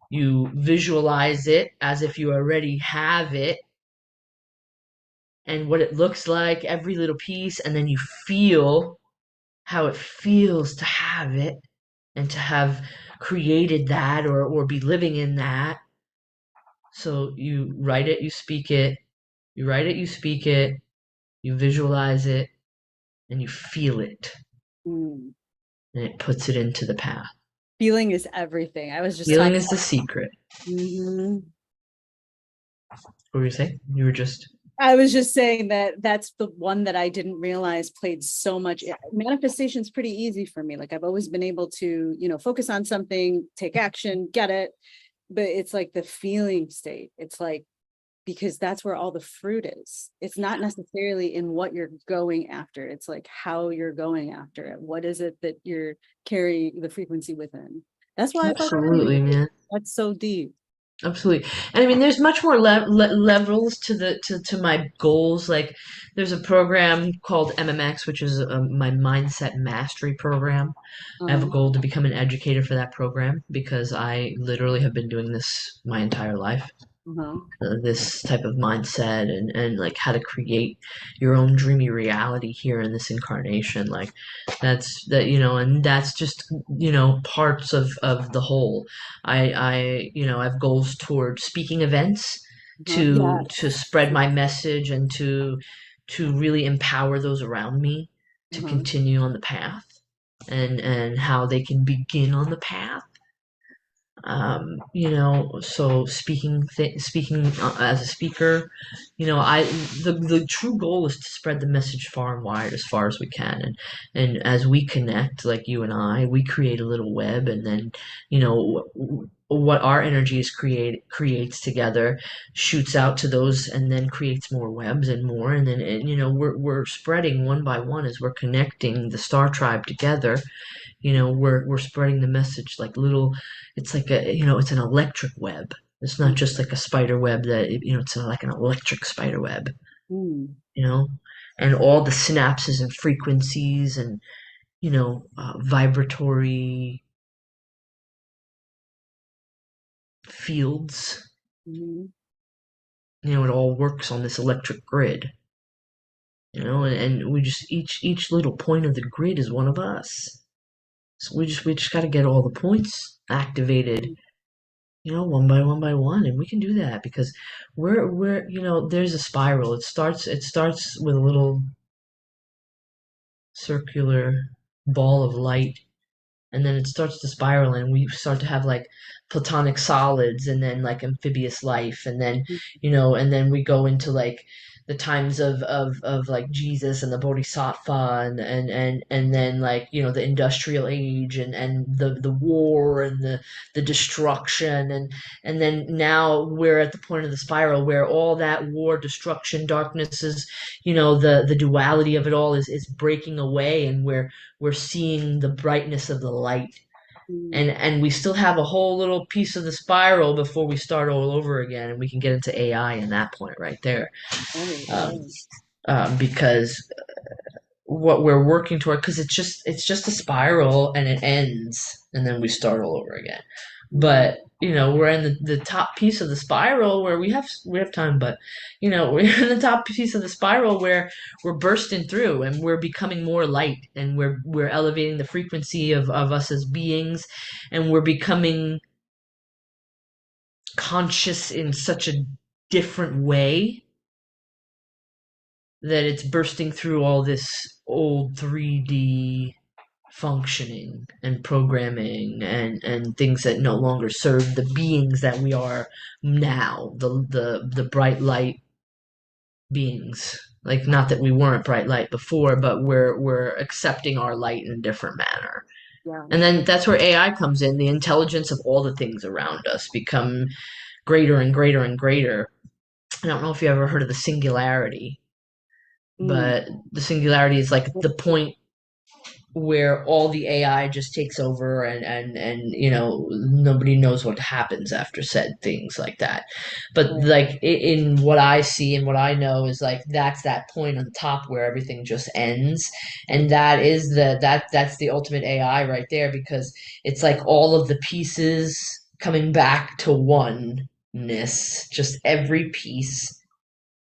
You visualize it as if you already have it and what it looks like, every little piece, and then you feel how it feels to have it and to have created that, or be living in that. So you write it, you speak it, you write it, you speak it, you visualize it, and you feel it, Mm. and it puts it into the path. Feeling is everything. I was just Feeling talking. is the secret. Mhm. What were you saying? You were just. I was just saying that that's the one that I didn't realize played so much. Manifestation is pretty easy for me. Like I've always been able to, focus on something, take action, get it. But it's like the feeling state. It's like, because that's where all the fruit is. It's not necessarily in what you're going after. It's like how you're going after it. What is it that you're carrying the frequency within? That's why I fuck with Absolutely, you. man. That's so deep. Absolutely. And I mean, there's much more levels to my goals. Like, there's a program called MMX, which is my mindset mastery program. I have a Uh-huh. goal to become an educator for that program because I literally have been doing this my entire life. Uh-huh. This type of mindset, and like how to create your own dreamy reality here in this incarnation, like and that's just parts of the whole. I have goals toward speaking events Uh-huh. to Yes. spread my message and to really empower those around me to Uh-huh. continue on the path, and how they can begin on the path. So speaking as a speaker, I the true goal is to spread the message far and wide, as far as we can, and as we connect, like you and I, we create a little web, and then what our energies creates together shoots out to those, and then creates more webs and more, and then we're spreading one by one as we're connecting the star tribe together. We're spreading the message like little. It's like it's an electric web. It's not just like a spider web that it's like an electric spider web. Mm. you know and all the synapses and frequencies, and vibratory fields. Mhm. It all works on this electric grid. And we just, each little point of the grid is one of us. So we just got to get all the points activated, one by one, and we can do that because we're there's a spiral. It starts with a little circular ball of light, and then it starts to spiral, and we start to have like platonic solids, and then like amphibious life, and then and then we go into like the times of like Jesus and the Bodhisattva, and then like the industrial age, and the war, and the destruction, and then now we're at the point of the spiral where all that war, destruction, darkness is, the duality of it all is breaking away, and we're seeing the brightness of the light, and we still have a whole little piece of the spiral before we start all over again, and we can get into AI in that point right there, Right, um, right. because what we're working toward, because it's just a spiral, and it ends, and then we start all over again. Mhm. But we're in the top piece of the spiral where we have time, but we're in the top piece of the spiral where we're bursting through, and we're becoming more light, and we're elevating the frequency of us as beings, and we're becoming conscious in such a different way that it's bursting through all this old 3D functioning and programming, and things that no longer serve the beings that we are now, the bright light beings. Like, not that we weren't bright light before, but we're accepting our light in a different manner. Yeah. And then that's where AI comes in. The intelligence of all the things around us become greater and greater and greater. I don't know if you ever heard of the singularity, Mm. but the singularity is like the point where all the AI just takes over, and nobody knows what happens after said things like that. But Right. like in what I see and what I know is like that's that point on top where everything just ends, and that's the ultimate AI right there, because it's like all of the pieces coming back to oneness, just every piece,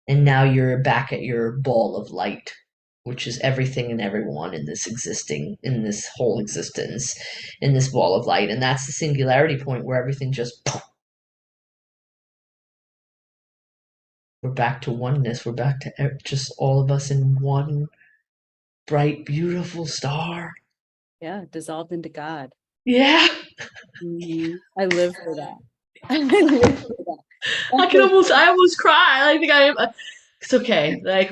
and now you're back at your ball of light, which is everything and everyone in this whole existence, in this ball of light. And that's the singularity point where everything just, we're back to oneness. We're back to just all of us in one bright, beautiful star. Yeah, dissolved into God. Yeah. I live for that. I live for that. I That's can like, almost cry. I think it's okay. Like,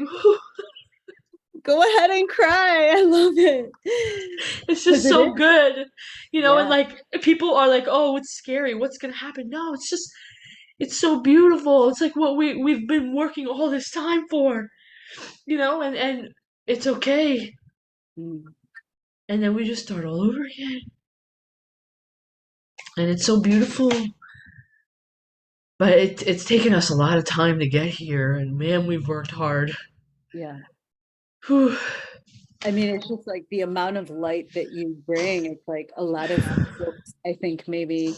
go ahead and cry. I love it. it's Because just it so is. good. And Yeah. like people are like, oh, it's scary. What's going to happen? No, it's so beautiful. It's like what we've been working all this time for, and it's okay. Mm. And then we just start all over again. And it's so beautiful. But it's taken us a lot of time to get here, and man, we've worked hard. Yeah. Whew. I mean, it's just like the amount of light that you bring. It's like a lot of folks, I think, maybe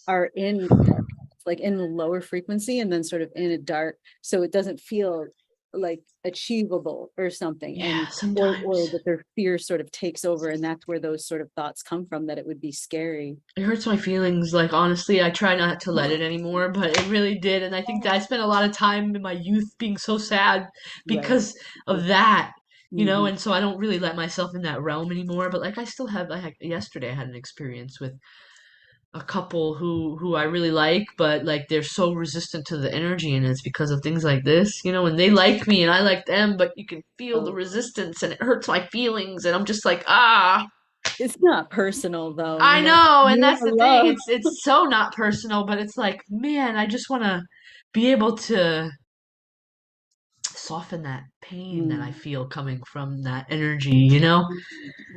are in dark, like in the lower frequency and then sort of in a dark. So it doesn't feel like achievable or something. Yeah, And or sometimes. that their fear sort of takes over. And that's where those sort of thoughts come from, that it would be scary. It hurts my feelings. Like, honestly, I try not to let it anymore, but it really did. And I think that I spent a lot of time in my youth being so sad Right. because of that, Mm-hmm. and so I don't really let myself in that realm anymore. But like, yesterday I had an experience with a couple who I really like, but like they're so resistant to the energy, and it's because of things like this, and they like me and I like them, but you can feel the Oh, resistance, and it hurts my feelings, and I'm just like, ah. it's not personal though, I know, and You that's are the thing. love. It's so not personal, but it's like, man, I just want to be able to soften that pain that I Mm. feel coming from that energy. And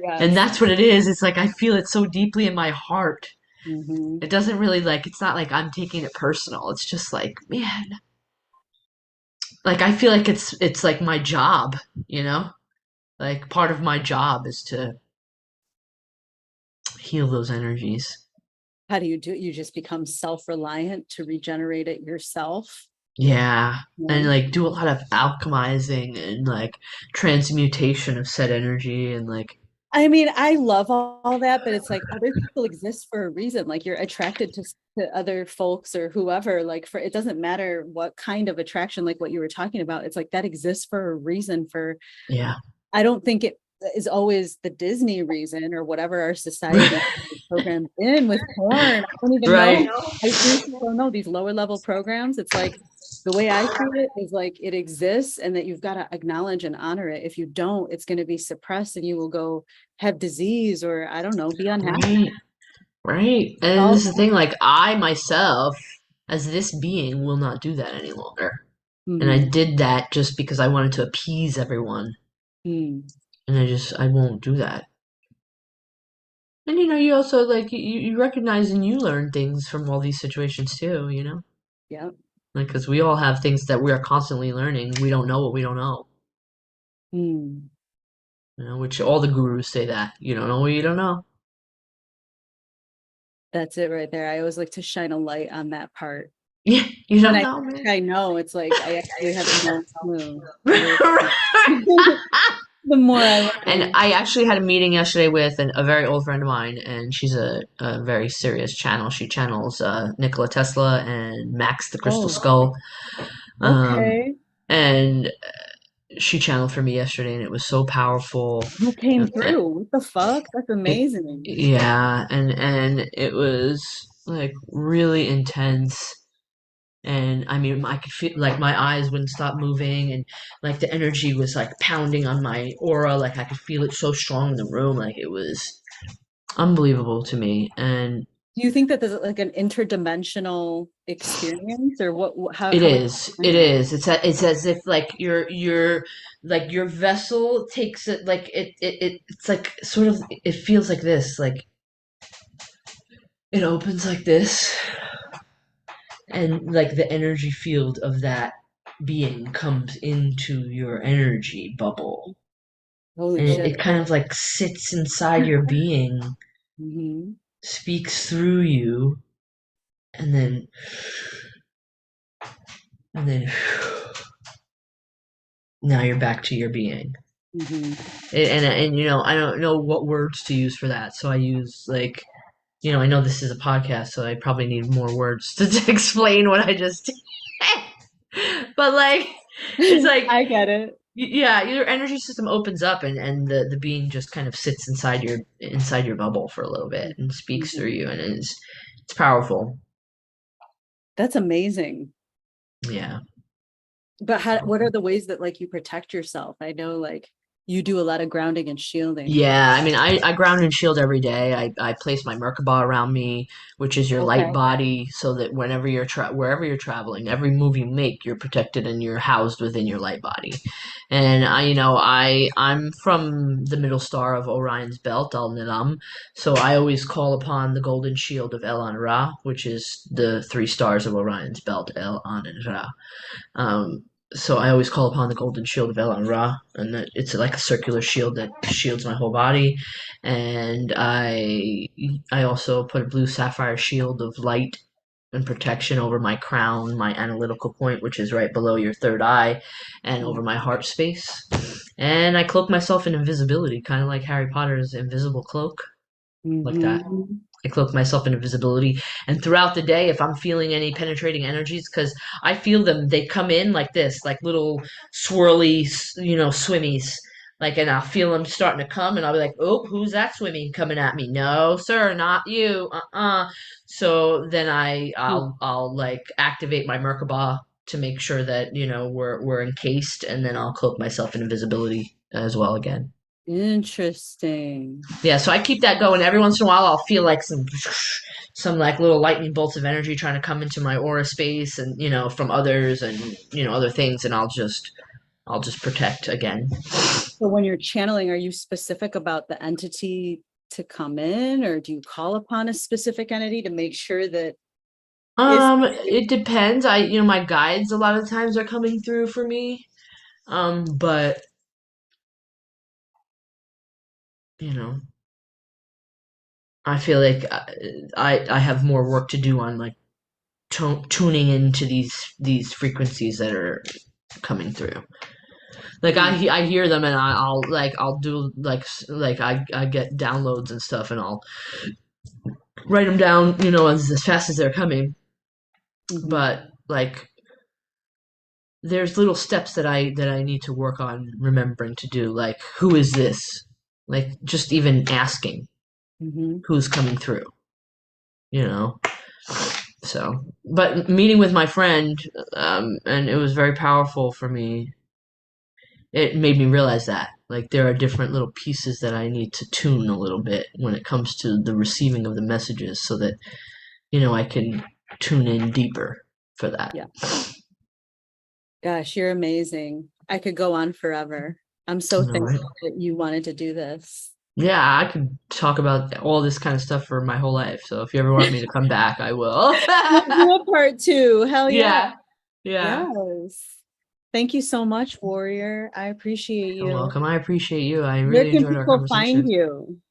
Yes. that's what it is. It's like I feel it so deeply in my heart. Mm-hmm. It doesn't really like, it's not like I'm taking it personal. It's just like, man, like I feel like it's like my job, you know? Like part of my job is to heal those energies. How do you do it? You just become self-reliant to regenerate it yourself. Yeah. And Yeah. like do a lot of alchemizing and like transmutation of said energy, and like, I mean, I love all that, but it's like other people exist for a reason. Like you're attracted to other folks or whoever, like for it doesn't matter what kind of attraction, like what you were talking about. It's like that exists for a reason. For yeah. I don't think it is always the Disney reason or whatever our society is programmed in with porn. I don't even know. Right. I seriously don't know these lower level programs. It's like the way I see it is like it exists and that you've got to acknowledge and honor it. If you don't, it's going to be suppressed and you will go have disease or I don't know, be unhappy. Right. Right. And this is the All thing, like I myself, as this being, will not do that any longer. And I mm-hmm. did that just because I wanted to appease everyone. Mm. And I won't do that. And you also like you recognize and you learn things from all these situations too, Yeah. like because we all have things that we are constantly learning. We don't know what we don't know, Mm. which all the gurus say that you don't know what you don't know. That's it right there. I always like to shine a light on that part. Yeah, you When don't I know, think man. I know, it's like I actually have no clue. I really don't. The more I And learn. I actually had a meeting yesterday with a very old friend of mine, and she's a very serious channel. She channels Nikola Tesla and Max the Crystal Oh, Skull. Um, okay. and she channeled for me yesterday, and it was so powerful. Who came Uh, through? What the fuck? That's It, amazing. yeah, and it was like really intense. And I mean, I could feel like my eyes wouldn't stop moving, and like the energy was like pounding on my aura. Like I could feel it so strong in the room. Like it was unbelievable to me. And Do you think that there's like an interdimensional experience or it how would you is, find it it? is. It's as if like your vessel takes it like it's like sort of it feels like this. Like it opens like this, and like the energy field of that being comes into your energy bubble, Holy and shit. it kind of like sits inside your being, Mm-hmm. speaks through you, and then now you're back to your being. Mm-hmm. And I don't know what words to use for that, so I use like I know this is a podcast, so I probably need more words to explain what I just did. But like it's like I get it. yeah, your energy system opens up, and the being just kind of sits inside your bubble for a little bit and speaks through Mhm. you, and it's powerful. That's amazing. Yeah. But what are the ways that like you protect yourself? I know like you do a lot of grounding and shielding. Yeah, I mean, I ground and shield every day. I place my Merkaba around me, which is your light Okay. body, so that wherever you're traveling, every move you make, you're protected and you're housed within your light body. And I'm from the middle star of Orion's belt, Al Nilam, so I always call upon the golden shield of El Ra, which is the three stars of Orion's belt, El An and Ra. Um, so I always call upon the golden shield of El Ra, and it's like a circular shield that shields my whole body. And I also put a blue sapphire shield of light and protection over my crown, my analytical point, which is right below your third eye, and over my heart space. And I cloak myself in invisibility, kind of like Harry Potter's invisible cloak, like that. Mm-hmm. I cloak myself in invisibility. And throughout the day, if I'm feeling any penetrating energies, because I feel them, they come in like this, like little swirly, swimmies. Like, and I'll feel them starting to come, and I'll be like, "Oh, who's that swimming coming at me? No, sir, not you. So then I'll like activate my Merkaba to make sure that we're encased, and then I'll cloak myself in invisibility as well again. Interesting. Yeah, so I keep that going. Every once in a while, I'll feel like some like little lightning bolts of energy trying to come into my aura space, and from others, and other things, and I'll just protect again. So when you're channeling, are you specific about the entity to come in, or do you call upon a specific entity to make sure that if It depends. My guides a lot of times are coming through for me. But you know, I feel like I have more work to do on like tuning into these frequencies that are coming through. Like mm, I hear them, and I'll do like I get downloads and stuff, and I'll write them down, as fast as they're coming. mhm. But like there's little steps that I need to work on remembering to do. Like who is this? like just even asking Mm-hmm. who's coming through, you know. So, but meeting with my friend, and it was very powerful for me. It made me realize that, like, there are different little pieces that I need to tune a little bit when it comes to the receiving of the messages, so that I can tune in deeper for that. Yeah. Gosh, you're amazing. I could go on forever. I'm so Right? thankful that you wanted to do this. Yeah, I could talk about all this kind of stuff for my whole life. So if you ever want me to come back, I will. We'll do a part two. Hell yeah. Yeah, yeah. Yes. Thank you so much, Warrior. I appreciate You're you. welcome. I appreciate you. I Where really can enjoyed our people find conversation. you?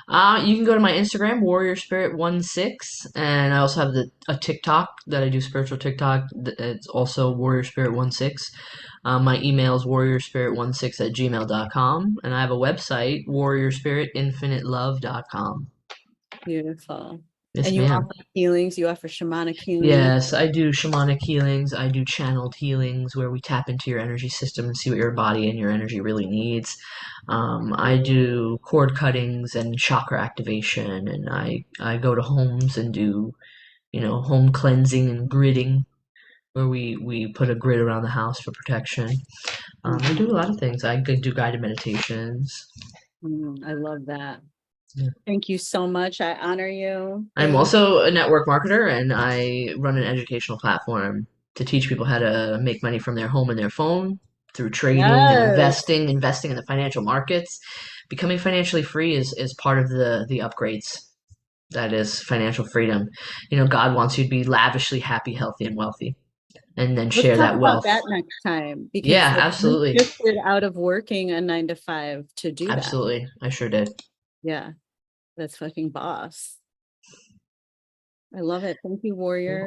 You can go to my Instagram, Warrior Spirit 16, and I also have a TikTok that I do, spiritual TikTok. It's also Warrior Spirit 16. My email is warriorspirit16@gmail.com, and I have a website, warriorspiritinfinitelove.com. Beautiful. Yes, And you ma'am. offer healings, you offer shamanic healing. Yes, I do shamanic healings. I do channeled healings where we tap into your energy system and see what your body and your energy really needs. I do cord cuttings and chakra activation, and I go to homes and do, home cleansing and gridding, where we put a grid around the house for protection. I do a Mhm. lot of things. I do guided meditations. I love that. Yeah. Thank you so much. I honor you. I'm Thank also a network marketer, and I run an educational platform to teach people how to make money from their home and their phone through trading and Yes. investing in the financial markets. Becoming financially free is part of the upgrades. That is financial freedom. God wants you to be lavishly happy, healthy, and wealthy, and then Let's share talk that about wealth. that next time because Yeah, like you absolutely. shifted out of working a 9 to 5 to do that. Absolutely. I sure did. Yeah, that's fucking boss. I love it. Thank you, Warrior.